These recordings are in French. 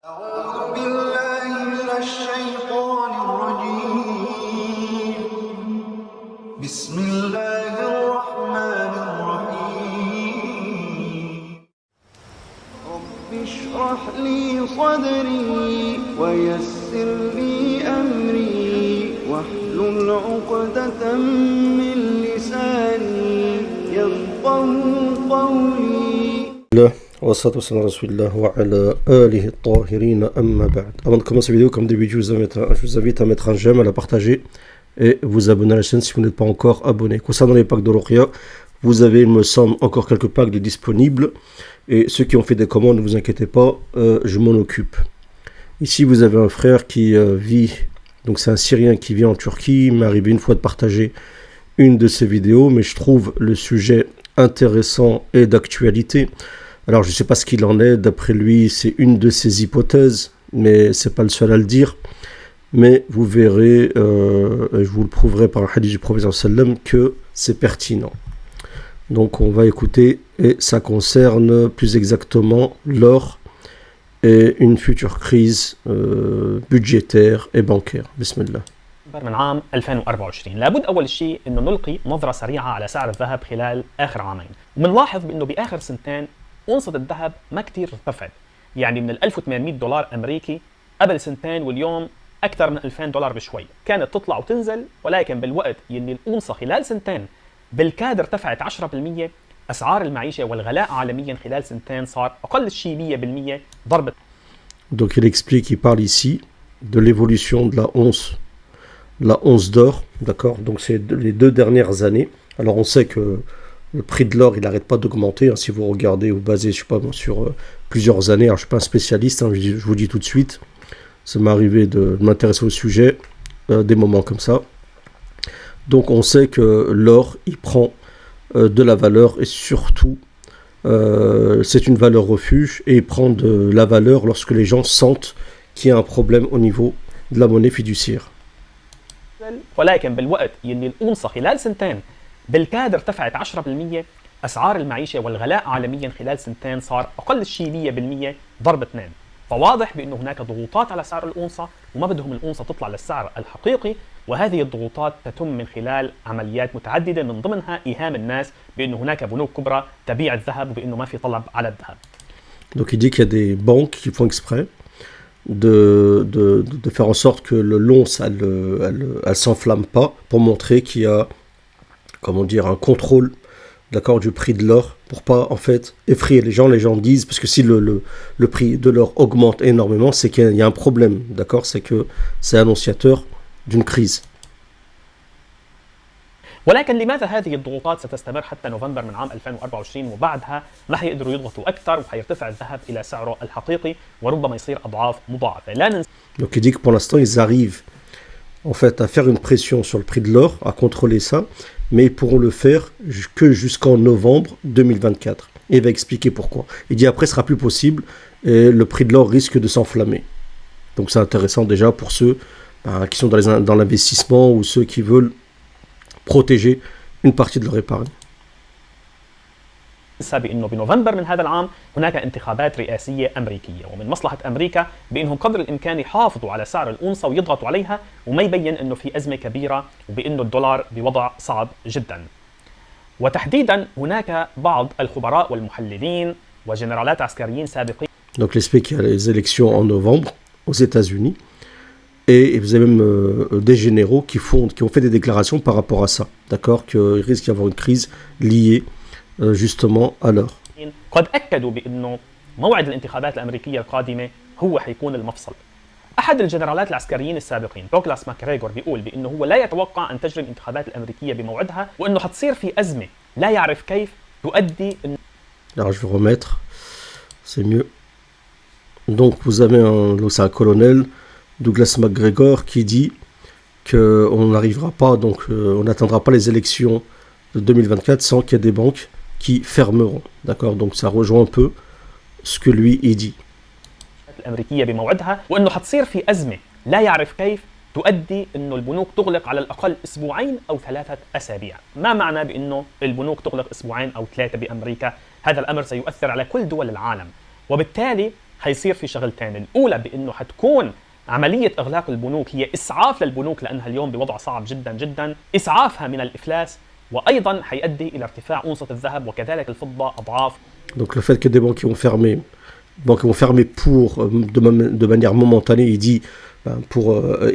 أعوذ بالله من الشيطان الرجيم بسم الله الرحمن الرحيم رب اشرح لي صدري ويسر لي أمري واحلل عقدة من لساني يفقهوا قولي. Wassalatu wassalamu ala rasulillah wa ala alihi at-tahirin amma ba'd. Avant de commencer la vidéo, comme d'habitude, je vous invite à mettre un j'aime, à la partager et vous abonner à la chaîne si vous n'êtes pas encore abonné. Concernant les packs de Ruqya, vous avez, il me semble, encore quelques packs de disponibles. Et ceux qui ont fait des commandes, ne vous inquiétez pas, je m'en occupe. Ici, vous avez un frère qui vit, donc c'est un Syrien qui vit en Turquie. Il m'est arrivé une fois de partager une de ses vidéos, mais je trouve le sujet intéressant et d'actualité. Alors, je ne sais pas ce qu'il en est. D'après lui, c'est une de ses hypothèses, mais ce n'est pas le seul à le dire. Mais vous verrez, je vous le prouverai par un hadith du prophète sallam, que c'est pertinent. Donc, on va écouter, et ça concerne plus exactement l'or et une future crise budgétaire et bancaire. Bismillah. من عام 2024 لابد أول شيء أنه نلقي نظرة سريعة على سعر الذهب خلال آخر عامين ومنلاحظ بأنه بآخر سنتين أونصة الذهب ما كتير ارتفعت يعني من ال 1800 دولار أمريكي قبل سنتين واليوم أكثر من 2000 دولار بشوي كانت تطلع وتنزل ولكن بالوقت يلي الأونصة خلال سنتين بالكاد ارتفعت 10% أسعار المعيشة والغلاء عالميا خلال سنتين صار أقل شيء 100% ضربة. Donc il explique, il parle ici de l'évolution de la once d'or, d'accord? Donc c'est les 2 dernières années. Alors on sait que le prix de l'or, il n'arrête pas d'augmenter. Hein, si vous regardez ou basez, je sais pas, sur plusieurs années. Alors je suis pas un spécialiste, hein, je vous dis tout de suite. Ça m'est arrivé de m'intéresser au sujet, des moments comme ça. Donc on sait que l'or, il prend de la valeur et surtout, c'est une valeur refuge et il prend de la valeur lorsque les gens sentent qu'il y a un problème au niveau de la monnaie fiduciaire. ولكن بالوقت يلي الأونصة خلال سنتين بالكاد ارتفعت 10% أسعار المعيشة والغلاء عالميا خلال سنتين صار أقل شيء 100% ضرب 2 فواضح بأنه هناك ضغوطات على سعر الأونصة وما بدهم الأونصة تطلع للسعر الحقيقي وهذه الضغوطات تتم من خلال عمليات متعددة من ضمنها إيهام الناس بأنه هناك بنوك كبرى تبيع الذهب وبأنه ما في طلب على الذهب. Donc il dit qu'il y a des banques qui font exprès de faire en sorte que le l'once elle s'enflamme pas pour montrer qu'il y a, comment dire, un contrôle, d'accord, du prix de l'or pour pas en fait effrayer les gens. Les gens disent, parce que si le prix de l'or augmente énormément, c'est qu'il y a un problème, d'accord, c'est que c'est annonciateur d'une crise. ولكن لماذا هذه الضغوطات ستستمر حتى نوفمبر من عام 2024 وبعدها ما حيقدروا يضغطوا أكثر وحيرتفع الذهب إلى سعره الحقيقي وربما يصير أضعاف مضاعفة. لا ننسى. Donc il dit que pour l'instant ils arrivent en fait à faire une pression sur le prix de l'or, à contrôler ça, mais ils pourront le faire que jusqu'en novembre 2024. Et il va expliquer pourquoi. Il dit après ce sera plus possible et le prix de l'or risque de s'enflammer. Donc c'est intéressant déjà pour ceux qui sont dans l'investissement ou ceux qui veulent protéger une partie de leur épargne. بأنه بنوفمبر من هذا العام هناك انتخابات رئاسية أمريكية ومن مصلحة أمريكا بأنهم قدر الإمكان يحافظوا على سعر الأونصة ويضغطوا عليها وما يبين أنه في أزمة كبيرة وبأنه الدولار بوضع صعب جدا. وتحديدا هناك بعض الخبراء والمحللين وجنرالات عسكريين سابقين. Donc il explique qu'il y a les élections en novembre aux États-Unis et vous avez même des généraux qui ont fait des déclarations par rapport à ça, d'accord, qu'il risque d'y avoir une crise liée justement à l'or. قد أكدوا بأنه موعد الانتخابات الأمريكية القادمة هو حيكون المفصل. أحد الجنرالات العسكريين السابقين دوغلاس ماكريغور بيقول بأنه هو لا يتوقع أن تجري الانتخابات الأمريكية بموعدها وأنه حتصير في أزمة لا يعرف كيف تؤدي. Alors je vais remettre, c'est mieux. Donc vous avez c'est un colonel, Douglas McGregor, qui dit qu'on n'arrivera pas, donc on n'atteindra pas les élections de 2024 sans qu'il y ait des banques qui fermeront, d'accord? Donc ça rejoint un peu ce que lui il dit. الأمريكية بموعدها وأنه حتصير في أزمة لا يعرف كيف تؤدي أنه البنوك تغلق على الأقل أسبوعين أو 3 أسابيع. ما معنى بأنه البنوك تغلق أسبوعين أو 3 بأمريكا؟ هذا الأمر سيؤثر على كل دول العالم وبالتالي حيصير في شغلتين. الأولى بأنه حتكون عملية إغلاق البنوك هي إسعاف للبنوك لأنها اليوم بوضع صعب جدا جدا، إسعافها من الإفلاس، وأيضا حيؤدي إلى ارتفاع أونصة الذهب وكذلك الفضة أضعاف. Donc le fait que des banques vont fermer de manière momentanée, il dit pour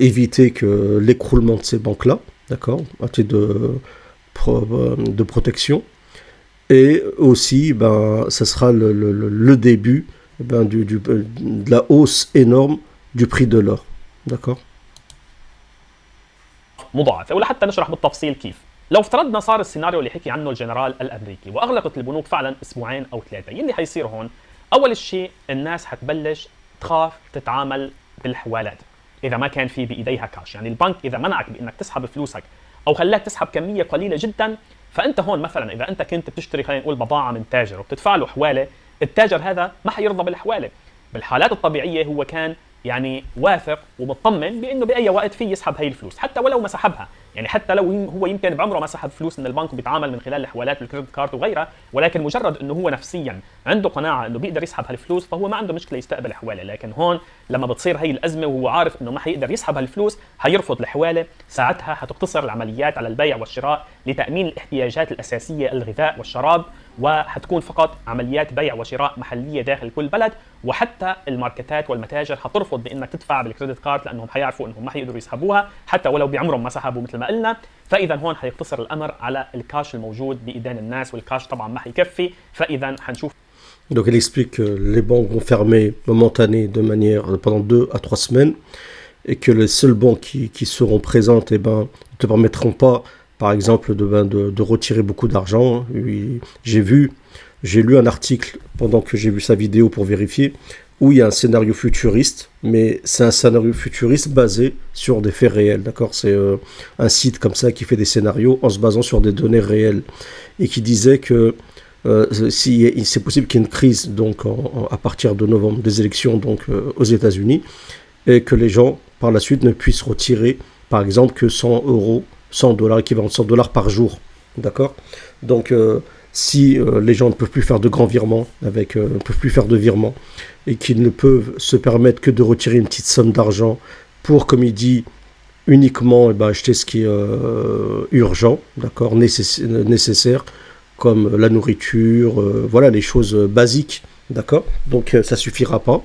éviter que l'écroulement de ces banques-là, d'accord, à titre de protection. Et aussi, ça sera le début de la hausse énorme du prix de l'or, d'accord. مضاعفة. ولحتى نشرح بالتفصيل كيف، لو افترضنا صار السيناريو اللي حكي عنه الجنرال الأمريكي وأغلقت البنوك فعلا أسبوعين أو 3، يلي حيصير هون أول شيء الناس حتبلش تخاف تتعامل بالحوالات إذا ما كان في بإيديها كاش. يعني البنك إذا منعك بأنك تسحب فلوسك أو خلاك تسحب كمية قليلة جدا، فأنت هون مثلا إذا أنت كنت بتشتري خلينا نقول بضاعة من تاجر وبتدفع له حوالة، التاجر هذا ما حيرضى بالحوالة. بالحالات الطبيعية هو كان يعني واثق ومطمن بأنه بأي وقت فيه يسحب هاي الفلوس حتى ولو ما سحبها، يعني حتى لو هو يمكن بعمره ما سحب فلوس من البنك وبيتعامل من خلال الحوالات والكريدت كارد وغيرها، ولكن مجرد انه هو نفسيا عنده قناعه انه بيقدر يسحب هالفلوس فهو ما عنده مشكله يستقبل حواله. لكن هون لما بتصير هي الازمه وهو عارف انه ما حيقدر يسحب هالفلوس حيرفض الحواله، ساعتها حتقتصر العمليات على البيع والشراء لتامين الاحتياجات الاساسيه الغذاء والشراب، وحتكون فقط عمليات بيع وشراء محليه داخل كل بلد. وحتى الماركتات والمتاجر حترفض بانك تدفع بالكريدت كارد لانهم حيعرفوا انهم ما حيقدروا يسحبوها حتى ولو بعمرهم ما سحبوا مثل ما قلنا. فاذا هون حيقتصر الامر على الكاش الموجود بايدين الناس، والكاش طبعا ما حيكفي. فاذا حنشوف. Donc il explique que les banques vont fermer momentanément de manière pendant 2 à 3 semaines et que les seules banques qui seront présentes ne te permettront pas, par exemple, de retirer beaucoup d'argent. J'ai lu un article pendant que j'ai vu sa vidéo pour vérifier, où il y a un scénario futuriste, mais c'est un scénario futuriste basé sur des faits réels, d'accord. C'est un site comme ça qui fait des scénarios en se basant sur des données réelles et qui disait que si c'est possible qu'il y ait une crise donc à partir de novembre des élections donc aux États-Unis et que les gens par la suite ne puissent retirer par exemple que 100 euros, 100 dollars, équivalent de 100 dollars par jour, d'accord. Donc si les gens ne peuvent plus faire de grands virements, ne peuvent plus faire de virements, et qu'ils ne peuvent se permettre que de retirer une petite somme d'argent pour, comme il dit, uniquement acheter ce qui est urgent, d'accord, nécessaire, comme la nourriture, voilà, les choses basiques, d'accord. Donc ça suffira pas.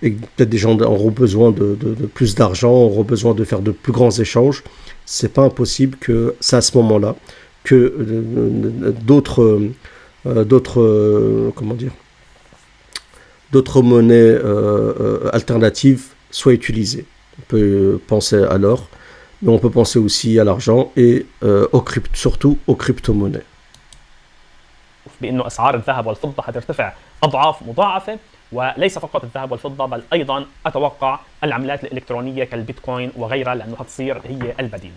Et peut-être des gens auront besoin de plus d'argent, auront besoin de faire de plus grands échanges. C'est pas impossible que c'est à ce moment-là que d'autres monnaies alternatives soient utilisées. On peut penser à l'or, mais on peut penser aussi à l'argent et surtout aux crypto-monnaies. بأنه أسعار الذهب والفضة حترتفع أضعاف مضاعفة، وليس فقط الذهب والفضة بل أيضا أتوقع العملات الإلكترونية كالبيتكوين وغيرها، لأنه حتصير هي البديل.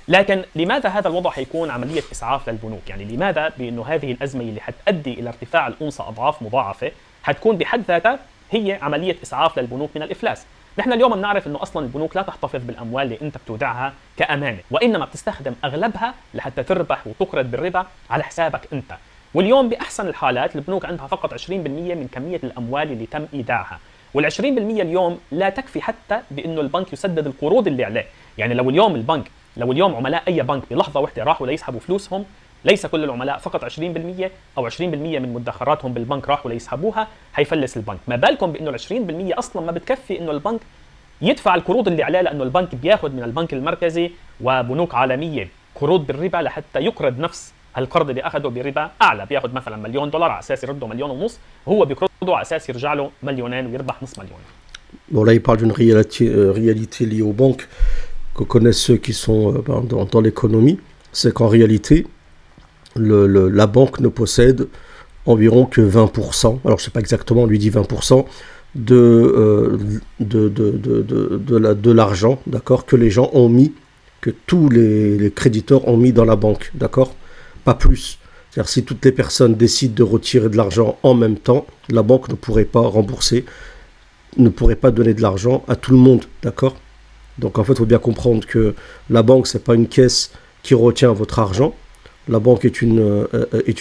لكن لماذا هذا الوضع حيكون عملية إسعاف للبنوك؟ يعني لماذا بأنه هذه الأزمة اللي حتؤدي إلى ارتفاع الأونصة أضعاف مضاعفة حتكون بحد ذاتها هي عملية إسعاف للبنوك من الإفلاس؟ نحن اليوم بنعرف أنه أصلا البنوك لا تحتفظ بالأموال اللي أنت بتودعها كأمانة، وإنما بتستخدم أغلبها لحتى تربح وتقرض بالربا على حسابك أنت. واليوم بأحسن الحالات البنوك عندها فقط 20% من كمية الأموال اللي تم إيداعها، وال20% اليوم لا تكفي حتى بأنه البنك يسدد القروض اللي عليه. يعني لو اليوم عملاء أي بنك بلحظة واحدة راحوا ليسحبوا فلوسهم، ليس كل العملاء فقط 20% أو 20% من مدخراتهم بالبنك راحوا ليسحبوها، حيفلس البنك. ما بالكم بأنه ال20% أصلا ما بتكفي إنه البنك يدفع القروض اللي عليه، لأنه البنك بياخد من البنك المركزي وبنوك عالمية قروض بالربا لحتى يقرض نفس القرض اللي اخذه بربا اعلى. بياخذ مثلا $1,000,000 على اساس يرده 1.5 مليون، وهو بيقرضه على اساس يرجع له 2,000,000 ويربح نص مليون. Bon, là, il parle d'une réalité liée aux banques que connaissent ceux qui sont dans l'économie. C'est qu'en réalité, la banque ne possède environ que 20%, alors je ne sais pas exactement, on lui dit 20%, de l'argent, d'accord, que les gens ont mis, que tous les créditeurs ont mis dans la banque, d'accord, pas plus. C'est-à-dire si toutes les personnes décident de retirer de l'argent en même temps, la banque ne pourrait pas rembourser, ne pourrait pas donner de l'argent à tout le monde, d'accord. Donc en fait, il faut bien comprendre que la banque, c'est pas une caisse qui retient votre argent. La banque est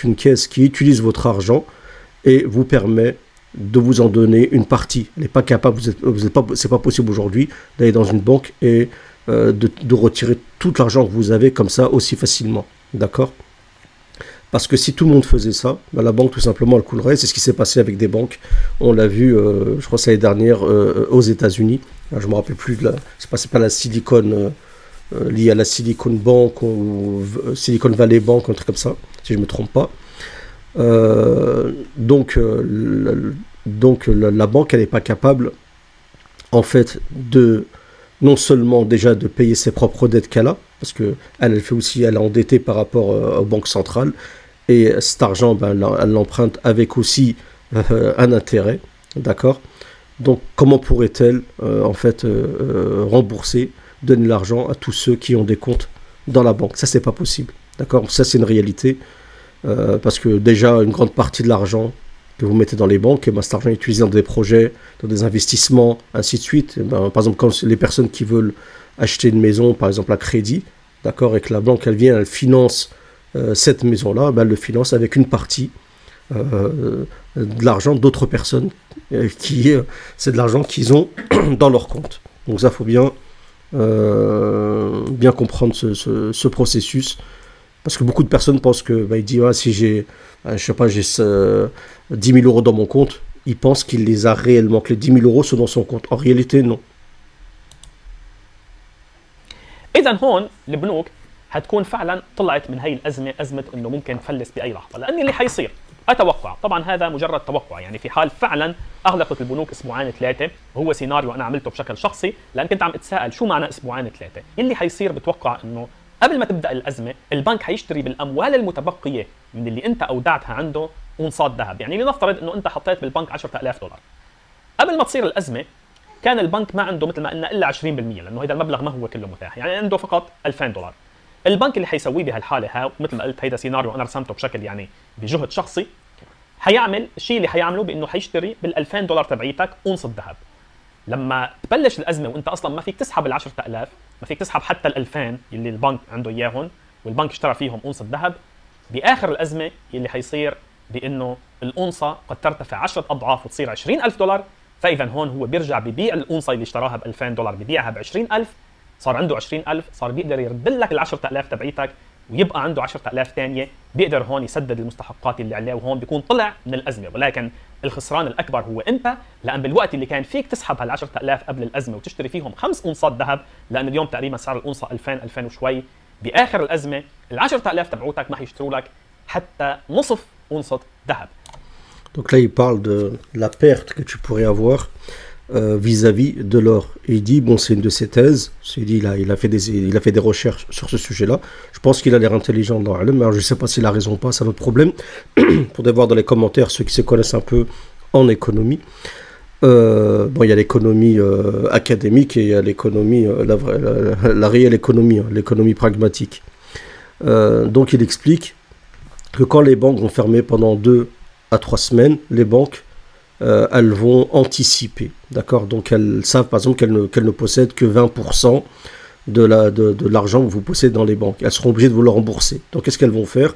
une caisse qui utilise votre argent et vous permet de vous en donner une partie. Elle n'est pas capable, c'est pas possible aujourd'hui d'aller dans une banque et de retirer tout l'argent que vous avez comme ça aussi facilement. D'accord ? Parce que si tout le monde faisait ça, bah, la banque tout simplement elle coulerait. C'est ce qui s'est passé avec des banques. On l'a vu, je crois que c'est l'année dernière aux États-Unis. Je ne me rappelle plus c'est pas la Silicon liée à la Silicon Bank ou Silicon Valley Bank, un truc comme ça, si je ne me trompe pas. Donc la banque elle n'est pas capable en fait de non seulement déjà de payer ses propres dettes qu'elle a, parce que elle fait aussi, elle est endettée par rapport aux banques centrales, et cet argent, ben, elle l'emprunte avec aussi un intérêt, d'accord. Donc comment pourrait-elle en fait rembourser, donner l'argent à tous ceux qui ont des comptes dans la banque? Ça c'est pas possible, d'accord. Ça c'est une réalité, parce que déjà une grande partie de l'argent que vous mettez dans les banques, et ben, cet argent est utilisé dans des projets, dans des investissements, ainsi de suite. Et ben, par exemple, quand les personnes qui veulent acheter une maison, par exemple à crédit, d'accord, et que la banque elle vient, elle finance cette maison-là, ben, elle le finance avec une partie de l'argent d'autres personnes, c'est de l'argent qu'ils ont dans leur compte. Donc ça, faut bien comprendre ce processus. Parce que beaucoup de personnes pensent que, bah, ils disent, ah, si j'ai, je sais pas, j'ai 10 000 euros dans mon compte, ils pensent qu'il les a réellement, que les 10 000 euros sont dans son compte. En réalité, non. إذا هون البنوك هتكون فعلا طلعت من هي الأزمة أزمة إنه ممكن تفلس بأي لحظة، لأن اللي حيصير أتوقع، طبعا هذا مجرد توقع، يعني في حال فعلا أغلقت البنوك أسبوعين ثلاثة، وهو سيناريو أنا عملته بشكل شخصي، لأن كنت عم أتساءل شو معنى أسبوعين ثلاثة؟ اللي حيصير بتوقع إنه قبل ما تبدأ الأزمة البنك حيشتري بالأموال المتبقية من اللي أنت أودعتها عنده أونصات ذهب، يعني لنفترض إنه أنت حطيت بالبنك 10,000 دولار. قبل ما تصير الأزمة كان البنك ما عنده مثل ما قلنا إلا 20%، لأنه هذا المبلغ ما هو كله متاح، يعني عنده فقط 2000 دولار. البنك اللي حيسويه بهالحالة ها، مثل ما قلت هيدا سيناريو أنا رسمته بشكل يعني بجهد شخصي، حيعمل الشيء اللي حيعمله بإنه حيشتري بال2000 دولار تبعيتك أونصة ذهب. لما تبلش الأزمة وأنت أصلا ما فيك تسحب ال10,000، ما فيك تسحب حتى ال2000 اللي البنك عنده إياهم والبنك اشترى فيهم أونصة ذهب، بآخر الأزمة اللي حيصير بإنه الأونصة قد ترتفع 10 أضعاف وتصير 20,000 دولار، فإذا هون هو بيرجع ببيع الأونصة اللي اشتراها ب2000 دولار، ببيعها ب20,000، صار عنده 20,000، صار بيقدر يرد لك ال10,000 تبعيتك ويبقى عنده 10,000 ثانية، بيقدر هون يسدد المستحقات اللي عليه، وهون بيكون طلع من الأزمة. ولكن الخسران الأكبر هو أنت، لأن بالوقت اللي كان فيك تسحب هال10,000 قبل الأزمة وتشتري فيهم 5 أونصات ذهب، لأن اليوم تقريبا سعر الأونصة 2000 وشوي، بآخر الأزمة ال10,000 تبعوتك ما حيشتروا لك حتى نصف أونصة ذهب. Donc là, il parle de la perte que tu pourrais avoir vis-à-vis de l'or. Et il dit, bon, c'est une de ses thèses. Il dit, il a fait des recherches sur ce sujet-là. Je pense qu'il a l'air intelligent dans l'âme, mais je ne sais pas s'il a raison ou pas, c'est notre problème. Pour voir dans les commentaires ceux qui se connaissent un peu en économie. Bon, il y a l'économie académique et il y a l'économie, la réelle économie, hein, l'économie pragmatique. Donc il explique que quand les banques vont fermer pendant 2 à 3 semaines, les banques elles vont anticiper, d'accord. Donc elles savent par exemple qu'elles ne possèdent que 20% de l'argent que vous possédez dans les banques. Elles seront obligées de vous le rembourser. Donc qu'est-ce qu'elles vont faire?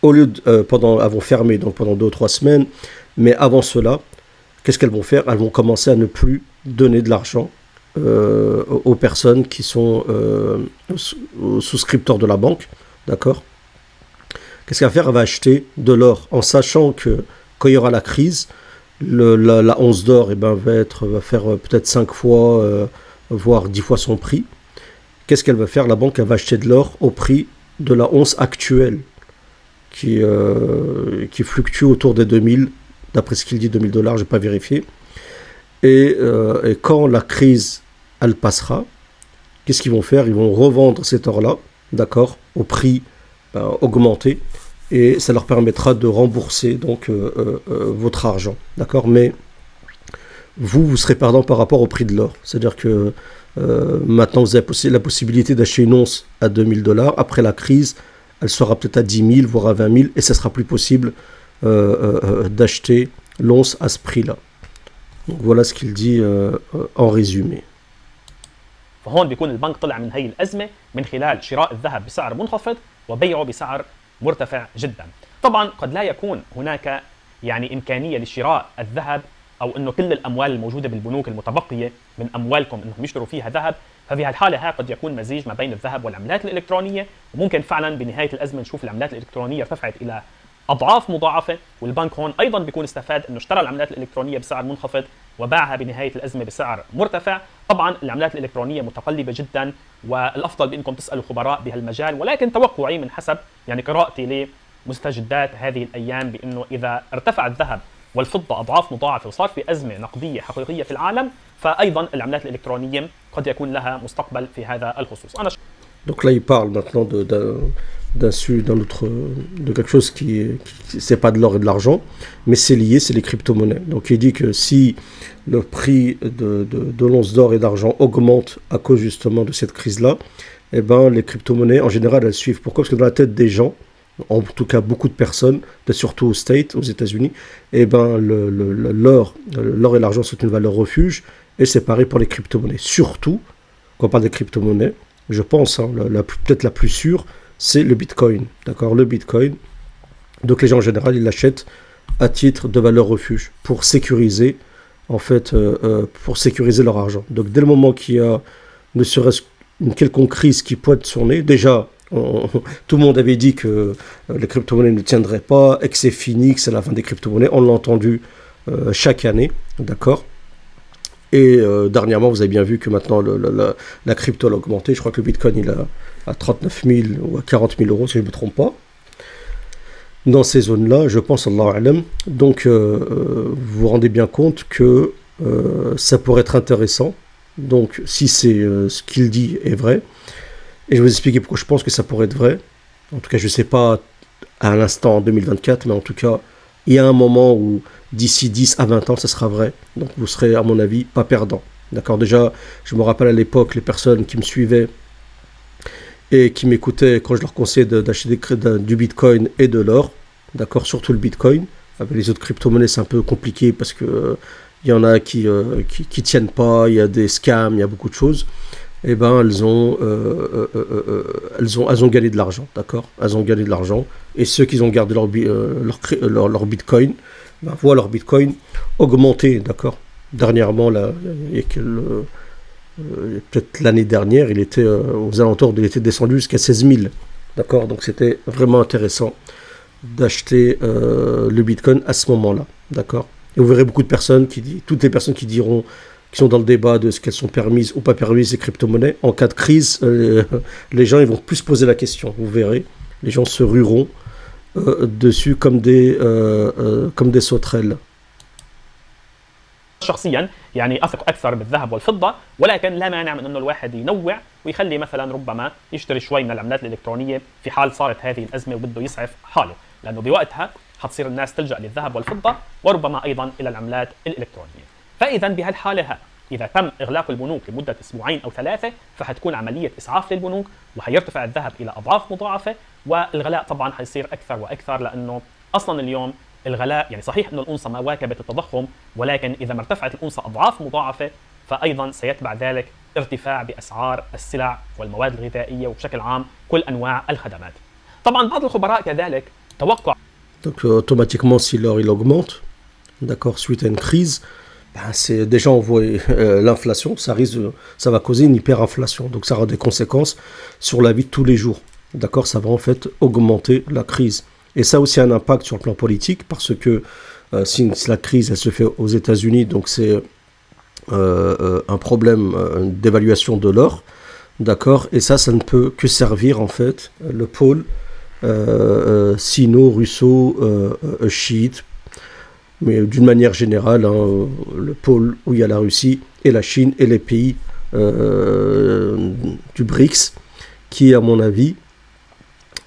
Au lieu de, elles vont fermer donc pendant 2 ou 3 semaines, mais avant cela, qu'est-ce qu'elles vont faire? Elles vont commencer à ne plus donner de l'argent aux personnes qui sont aux souscripteurs de la banque, d'accord. Qu'est-ce qu'elle va faire? Elle va acheter de l'or en sachant que quand il y aura la crise, la once d'or va faire peut-être 5 fois, voire 10 fois son prix. Qu'est-ce qu'elle va faire? La banque elle va acheter de l'or au prix de la once actuelle qui fluctue autour des 2000, d'après ce qu'il dit, 2000 dollars, je n'ai pas vérifié. Et quand la crise elle passera, qu'est-ce qu'ils vont faire? Ils vont revendre cet or-là, d'accord, au prix augmenté, et ça leur permettra de rembourser donc votre argent, d'accord. Mais vous serez perdant par rapport au prix de l'or, c'est-à-dire que maintenant vous avez la possibilité d'acheter une once à 2000 dollars, après la crise elle sera peut-être à 10 000 voire à 20 000 et ça sera plus possible d'acheter l'once à ce prix-là. Donc voilà ce qu'il dit en résumé. فهون بيكون البنك طلع من هي الأزمة من خلال شراء الذهب بسعر منخفض وبيعه بسعر مرتفع جدا. طبعا قد لا يكون هناك يعني إمكانية لشراء الذهب أو أنه كل الأموال الموجودة بالبنوك المتبقية من أموالكم أنهم يشتروا فيها ذهب، ففي هالحالة قد يكون مزيج ما بين الذهب والعملات الإلكترونية، وممكن فعلا بنهاية الأزمة نشوف العملات الإلكترونية ارتفعت إلى أضعاف مضاعفة، والبنك هون أيضا بيكون استفاد أنه اشترى العملات الإلكترونية بسعر منخفض وباعها بنهاية الأزمة بسعر مرتفع. طبعا العملات الإلكترونية متقلبة جدا، والأفضل بأنكم تسألوا خبراء بهالمجال، ولكن توقعي من حسب يعني قراءتي لمستجدات هذه الأيام بأنه إذا ارتفع الذهب والفضة أضعاف مضاعفة وصار في أزمة نقدية حقيقية في العالم، فأيضا العملات الإلكترونية قد يكون لها مستقبل في هذا الخصوص. Donc là, il parle maintenant de quelque chose c'est pas de l'or et de l'argent, mais c'est lié, c'est les crypto-monnaies. Donc il dit que si le prix de l'once d'or et d'argent augmente à cause justement de cette crise-là, eh ben, les crypto-monnaies, en général, elles suivent. Pourquoi? Parce que dans la tête des gens, en tout cas beaucoup de personnes, surtout aux États-Unis, eh ben, l'or et l'argent sont une valeur refuge, et c'est pareil pour les crypto-monnaies. Surtout, quand on parle des crypto-monnaies, je pense, hein, peut-être la plus sûre, c'est le Bitcoin. D'accord, le Bitcoin. Donc les gens en général, ils l'achètent à titre de valeur refuge pour sécuriser, en fait, pour sécuriser leur argent. Donc dès le moment qu'il y a ne serait-ce une quelconque crise qui pointe son nez, déjà, tout le monde avait dit que les crypto-monnaies ne tiendraient pas, et que c'est fini, que c'est la fin des crypto-monnaies. On l'a entendu chaque année, d'accord. Et dernièrement, vous avez bien vu que maintenant la crypto a augmenté. Je crois que le Bitcoin il est à 39 000 ou à 40 000 euros, si je ne me trompe pas. Dans ces zones-là, je pense, Allahu A'lam. Donc, vous vous rendez bien compte que ça pourrait être intéressant. Donc, si c'est ce qu'il dit est vrai, et je vais vous expliquer pourquoi je pense que ça pourrait être vrai. En tout cas, je ne sais pas à l'instant en 2024, mais en tout cas, il y a un moment où d'ici 10 à 20 ans, ça sera vrai. Donc vous serez, à mon avis, pas perdant. D'accord? Déjà, je me rappelle à l'époque, les personnes qui me suivaient et qui m'écoutaient quand je leur conseillais d'acheter du Bitcoin et de l'or. D'accord? Surtout le Bitcoin. Avec les autres crypto-monnaies, c'est un peu compliqué parce que il y en a qui tiennent pas, il y a des scams, il y a beaucoup de choses. Eh ben, elles ont gagné de l'argent, d'accord? Elles ont gagné de l'argent. Et ceux qui ont gardé leur Bitcoin, ben, voient leur Bitcoin augmenter, d'accord? Dernièrement, là, peut-être l'année dernière, il était aux alentours, il était descendu jusqu'à 16 000, d'accord? Donc c'était vraiment intéressant d'acheter le Bitcoin à ce moment-là, d'accord? Et vous verrez beaucoup de personnes toutes les personnes qui diront, qui sont dans le débat de ce qu'elles sont permises ou pas permises, ces crypto-monnaies, en cas de crise, les gens ils vont plus poser la question, vous verrez, les gens se rueront dessus comme des sauterelles. شخصيا يعني اثق اكثر بالذهب والفضه، ولكن لا مانع من انه الواحد ينوع ويخلي مثلا ربما يشتري شوي من العملات الالكترونيه في حال صارت هذه الازمه وبده يسعف حاله، لانه بوقتها حتصير الناس تلجا للذهب والفضه وربما ايضا الى العملات الالكترونيه. فاذا بهالحاله اذا تم اغلاق البنوك لمده اسبوعين او ثلاثه، فحتكون عمليه اسعاف للبنوك وحيرتفع الذهب الى اضعاف مضاعفه، والغلاء طبعا حيصير اكثر واكثر، لانه اصلا اليوم الغلاء يعني صحيح انه الأونصة ما واكبت التضخم، ولكن اذا ما ارتفعت الأونصة اضعاف مضاعفه فايضا سيتبع ذلك ارتفاع باسعار السلع والمواد الغذائيه وبشكل عام كل انواع الخدمات. طبعا بعض الخبراء كذلك توقع. Donc automatiquement si l'or il augmente, d'accord, suite à une crise, ben, c'est déjà on voit l'inflation, ça va causer une hyperinflation, donc ça aura des conséquences sur la vie de tous les jours, d'accord, ça va en fait augmenter la crise. Et ça a aussi un impact sur le plan politique, parce que si la crise elle se fait aux États-Unis, donc c'est un problème d'évaluation de l'or, d'accord, et ça ne peut que servir en fait le pôle sino-russo-chiite, mais d'une manière générale, hein, le pôle où il y a la Russie et la Chine et les pays du BRICS, qui à mon avis,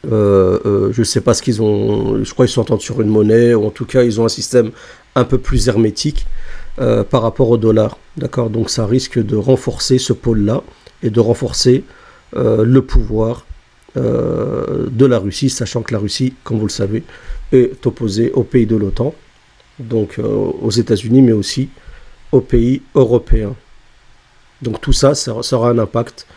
je ne sais pas ce qu'ils ont, je crois qu'ils s'entendent sur une monnaie, ou en tout cas ils ont un système un peu plus hermétique par rapport au dollar, d'accord, donc ça risque de renforcer ce pôle-là et de renforcer le pouvoir de la Russie, sachant que la Russie, comme vous le savez, est opposée aux pays de l'OTAN, donc aux États-Unis, mais aussi aux pays européens. Donc tout ça, ça aura un impact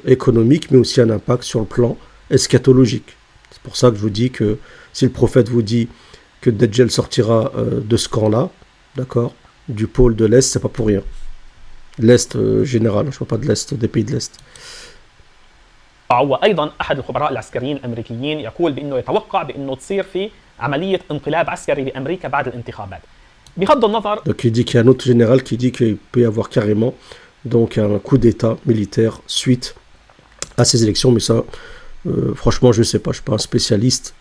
économique, mais aussi un impact sur le plan eschatologique. C'est pour ça que je vous dis que si le prophète vous dit que Dajjal sortira de ce camp-là, d'accord, du pôle de l'Est, c'est pas pour rien. L'Est général, je ne parle pas de l'Est, des pays de l'Est. وأيضا أحد الخبراء العسكريين الأمريكيين يقول بأنه يتوقع بأنه تصير في عملية انقلاب عسكري بأمريكا بعد الانتخابات. بغض النظر. Donc il dit qu'il y a un autre général qui dit qu'il peut y avoir carrément donc un coup d'État militaire suite à ces élections, mais ça, franchement, je ne sais pas, je ne suis pas un spécialiste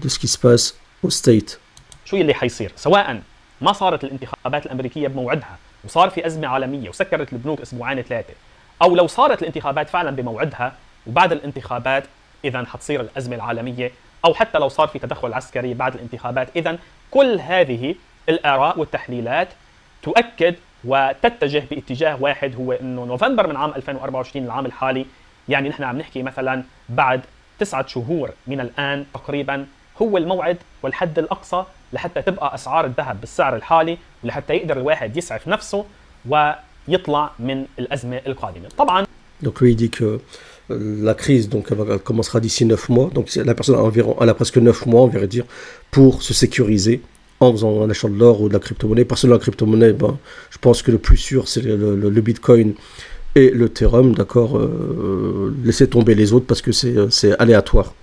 de ce qui se passe au State. شو اللي حيصير سواء ما صارت الانتخابات الأمريكية بموعدها وصار في أزمة عالمية وسكرت البنوك أسبوعين ثلاثة، أو لو صارت الانتخابات فعلا بموعدها وبعد الانتخابات إذا حتصير الأزمة العالمية، أو حتى لو صار في تدخل عسكري بعد الانتخابات. إذا كل هذه الآراء والتحليلات تؤكد وتتجه باتجاه واحد، هو إنه نوفمبر من عام 2024 العام الحالي، يعني نحن عم نحكي مثلا بعد 9 شهور من الآن تقريبا، هو الموعد والحد الأقصى لحتى تبقى أسعار الذهب بالسعر الحالي ولحتى يقدر الواحد يسعف نفسه ويطلع من الأزمة القادمة. طبعا Donc lui il dit que la crise donc, elle commencera d'ici 9 mois, donc la personne a environ, elle a presque 9 mois on va dire, pour se sécuriser en faisant un achat de l'or ou de la crypto-monnaie. Personnellement la crypto-monnaie, ben, je pense que le plus sûr c'est le Bitcoin et le Ethereum, d'accord, laissez tomber les autres parce que c'est aléatoire.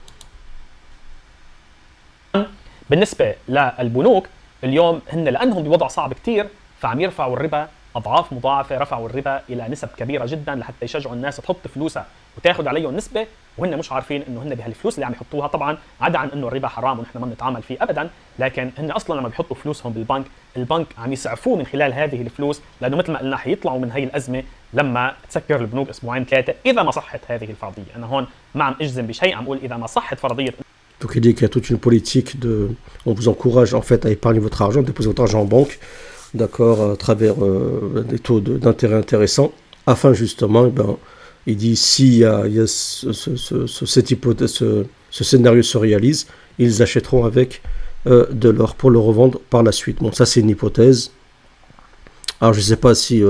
بالنسبة للبنوك اليوم هن لأنهم بوضع صعب كتير فعم يرفعوا الربا أضعاف مضاعفة، رفعوا الربا إلى نسب كبيرة جدا لحتى يشجعوا الناس تحط فلوسها وتاخذ عليهم نسبة، وهن مش عارفين إنه هن بهالفلوس اللي عم يحطوها، طبعا عدا عن إنه الربا حرام ونحن ما بنتعامل فيه أبدا، لكن هن أصلا لما بيحطوا فلوسهم بالبنك، البنك عم يسعفوه من خلال هذه الفلوس، لأنه مثل ما قلنا حيطلعوا من هي الأزمة لما تسكر البنوك أسبوعين ثلاثة إذا ما صحت هذه الفرضية. أنا هون ما عم أجزم بشيء، عم أقول إذا ما صحت فرضية. Donc il dit qu'il y a toute une politique de... On vous encourage en fait à épargner votre argent, déposer votre argent en banque, d'accord, à travers des taux d'intérêt intéressants, afin justement, ben, il dit s'il y a cette hypothèse, ce scénario se réalise, ils achèteront avec de l'or pour le revendre par la suite. Bon, ça c'est une hypothèse. Alors je ne sais pas si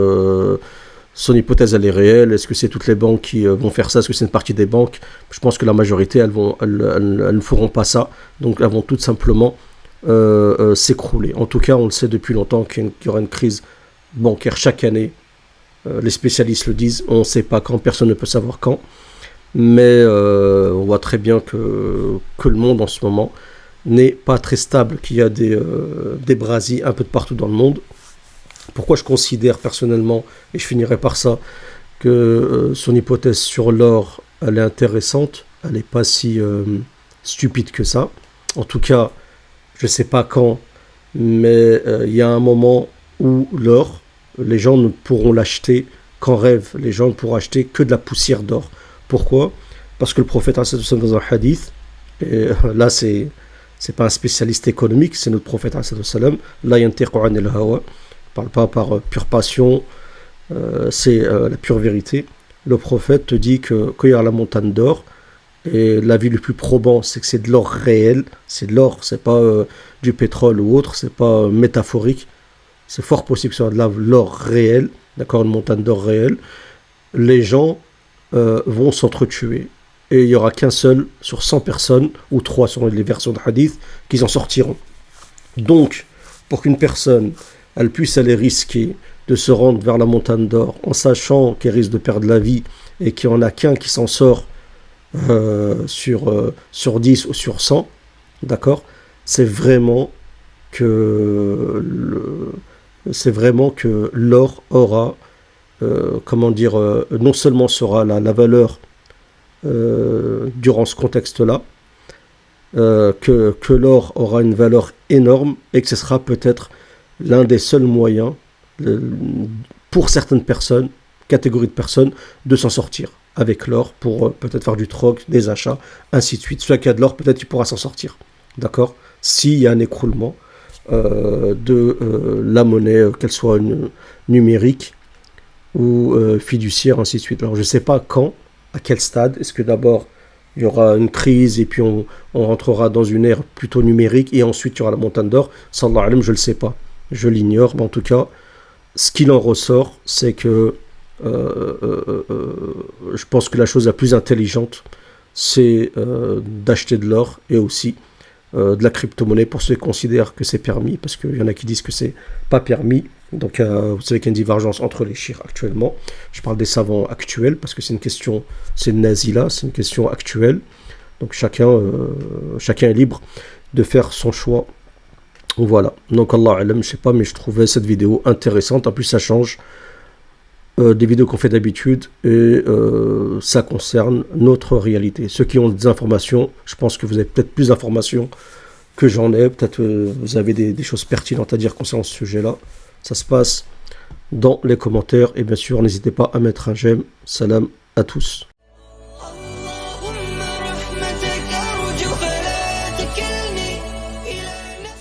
son hypothèse elle est réelle, est-ce que c'est toutes les banques qui vont faire ça, est-ce que c'est une partie des banques? Je pense que la majorité elles ne feront pas ça, donc elles vont tout simplement s'écrouler. En tout cas on le sait depuis longtemps qu'il y aura une crise bancaire chaque année, les spécialistes le disent, on ne sait pas quand, personne ne peut savoir quand, mais on voit très bien que le monde en ce moment n'est pas très stable, qu'il y a des brasiers un peu de partout dans le monde. Pourquoi je considère personnellement, et je finirai par ça, que son hypothèse sur l'or, elle est intéressante, elle n'est pas si stupide que ça. En tout cas, je ne sais pas quand, mais il y a un moment où l'or, les gens ne pourront l'acheter qu'en rêve. Les gens ne pourront acheter que de la poussière d'or. Pourquoi? Parce que le prophète, dans un hadith, et là c'est pas un spécialiste économique, c'est notre prophète, la yantiqu anil hawa, parle pas par pure passion, c'est la pure vérité. Le prophète te dit que quand il y a la montagne d'or, et l'avis le plus probant, c'est que c'est de l'or réel, c'est de l'or, c'est pas du pétrole ou autre, c'est pas métaphorique, c'est fort possible que ce soit de l'or réel, d'accord, une montagne d'or réelle. Les gens vont s'entretuer, et il n'y aura qu'un seul sur 100 personnes, ou 3 selon les versions de hadith, qui en sortiront. Donc, pour qu'une personne elle puisse aller risquer de se rendre vers la montagne d'or en sachant qu'elle risque de perdre la vie et qu'il n'y en a qu'un qui s'en sort sur 10 ou sur 100, d'accord, c'est vraiment que l'or aura, comment dire, non seulement sera la valeur durant ce contexte-là, que l'or aura une valeur énorme et que ce sera peut-être l'un des seuls moyens pour certaines personnes, catégories de personnes, de s'en sortir avec l'or pour peut-être faire du troc, des achats, ainsi de suite. Celui qui a de l'or, peut-être il pourra s'en sortir, d'accord, s'il y a un écroulement de la monnaie, qu'elle soit numérique ou fiduciaire, ainsi de suite. Alors je ne sais pas quand, à quel stade, est-ce que d'abord il y aura une crise et puis on rentrera dans une ère plutôt numérique et ensuite il y aura la montagne d'or, sallallahu alayhi, je ne le sais pas. Je l'ignore, mais en tout cas, ce qu'il en ressort, c'est que je pense que la chose la plus intelligente, c'est d'acheter de l'or et aussi de la crypto-monnaie pour ceux qui considèrent que c'est permis, parce qu'il y en a qui disent que c'est pas permis. Donc vous savez qu'il y a une divergence entre les chiites actuellement. Je parle des savants actuels, parce que c'est une question, c'est une nazila, c'est une question actuelle. Donc chacun est libre de faire son choix. Voilà. Donc Allah alam, je sais pas, mais je trouvais cette vidéo intéressante. En plus, ça change des vidéos qu'on fait d'habitude et ça concerne notre réalité. Ceux qui ont des informations, je pense que vous avez peut-être plus d'informations que j'en ai. Peut-être vous avez des choses pertinentes à dire concernant ce sujet-là. Ça se passe dans les commentaires. Et bien sûr, n'hésitez pas à mettre un j'aime. Salam à tous.